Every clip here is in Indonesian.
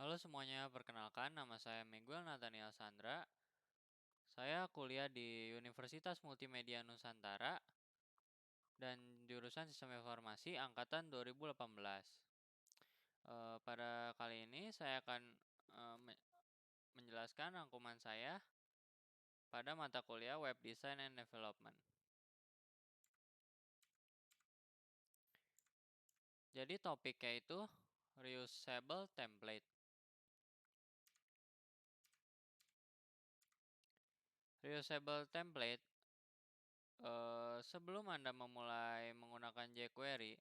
Halo semuanya, perkenalkan nama saya Miguel Nathaniel Sandra. Saya kuliah di Universitas Multimedia Nusantara dan jurusan Sistem Informasi angkatan 2018. Pada kali ini saya akan menjelaskan rangkuman saya pada mata kuliah Web Design and Development. Jadi topiknya itu Reusable Template. Reusable Template, sebelum Anda memulai menggunakan jQuery,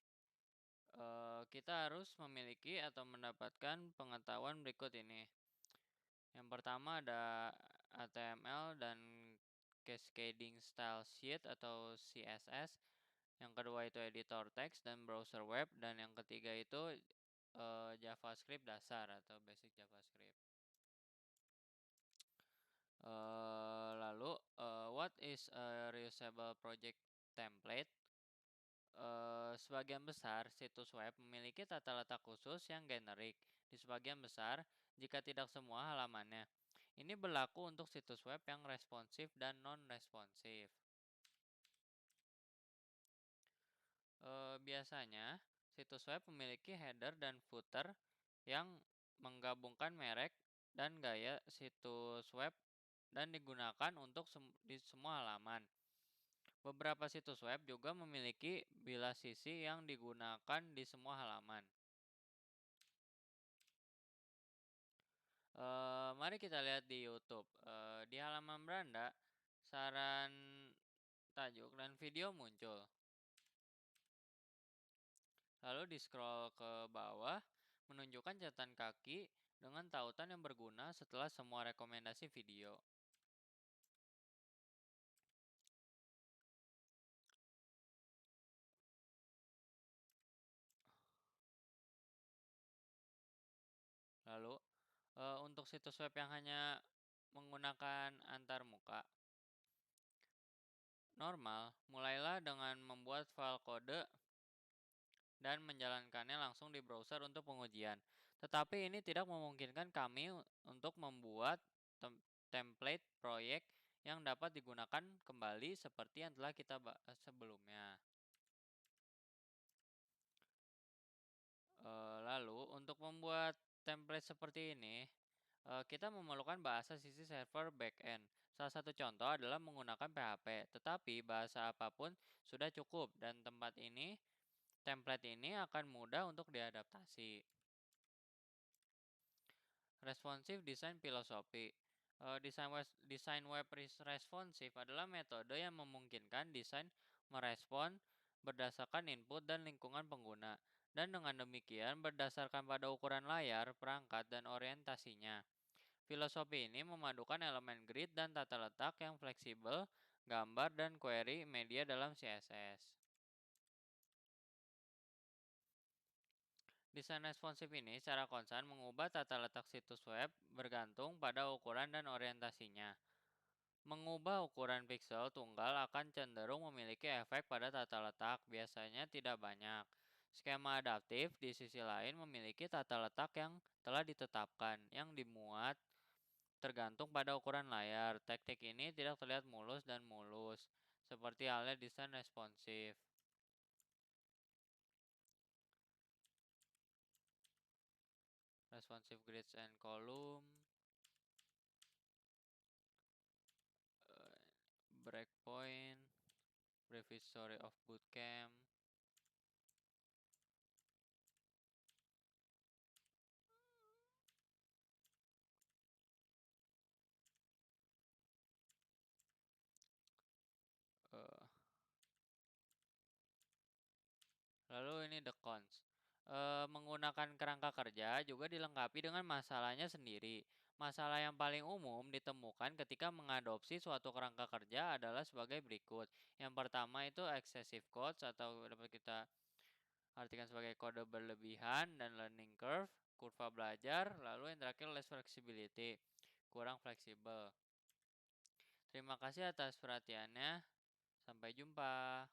kita harus memiliki atau mendapatkan pengetahuan berikut ini. Yang pertama ada HTML dan Cascading Style Sheet atau CSS. Yang kedua itu editor text dan browser web. Dan yang ketiga itu JavaScript dasar atau basic JavaScript. Lalu, what is a reusable project template? Sebagian besar situs web memiliki tata letak khusus yang generik di sebagian besar, jika tidak semua halamannya. Ini berlaku untuk situs web yang responsif dan non-responsif. Biasanya, situs web memiliki header dan footer yang menggabungkan merek dan gaya situs web dan digunakan untuk di semua halaman. Beberapa situs web juga memiliki bilas sisi yang digunakan di semua halaman. Mari kita lihat di YouTube. Di halaman beranda, saran tajuk dan video muncul. Lalu di-scroll ke bawah, menunjukkan catatan kaki dengan tautan yang berguna setelah semua rekomendasi video. Lalu, untuk situs web yang hanya menggunakan antarmuka, normal, mulailah dengan membuat file kode dan menjalankannya langsung di browser untuk pengujian. Tetapi ini tidak memungkinkan kami untuk membuat template proyek yang dapat digunakan kembali seperti yang telah kita bahas sebelumnya. Lalu, untuk membuat template seperti ini, kita memerlukan bahasa sisi server backend. Salah satu contoh adalah menggunakan PHP, tetapi bahasa apapun sudah cukup dan template ini akan mudah untuk diadaptasi. Responsive Design Philosophy. Desain web responsif adalah metode yang memungkinkan desain merespon berdasarkan input dan lingkungan pengguna, dan dengan demikian berdasarkan pada ukuran layar, perangkat, dan orientasinya. Filosofi ini memadukan elemen grid dan tata letak yang fleksibel, gambar, dan query media dalam CSS. Desain responsif ini secara konstan mengubah tata letak situs web bergantung pada ukuran dan orientasinya. Mengubah ukuran piksel tunggal akan cenderung memiliki efek pada tata letak, biasanya tidak banyak. Skema adaptif di sisi lain memiliki tata letak yang telah ditetapkan, yang dimuat tergantung pada ukuran layar. Teknik ini tidak terlihat mulus dan mulus, seperti halnya desain responsif. Responsive grids and column, breakpoint, brief history of bootcamp. Lalu ini the cons. Menggunakan kerangka kerja juga dilengkapi dengan masalahnya sendiri. Masalah yang paling umum ditemukan ketika mengadopsi suatu kerangka kerja adalah sebagai berikut. Yang pertama itu excessive codes atau dapat kita artikan sebagai kode berlebihan dan learning curve, kurva belajar. Lalu yang terakhir less flexibility, kurang fleksibel. Terima kasih atas perhatiannya. Sampai jumpa.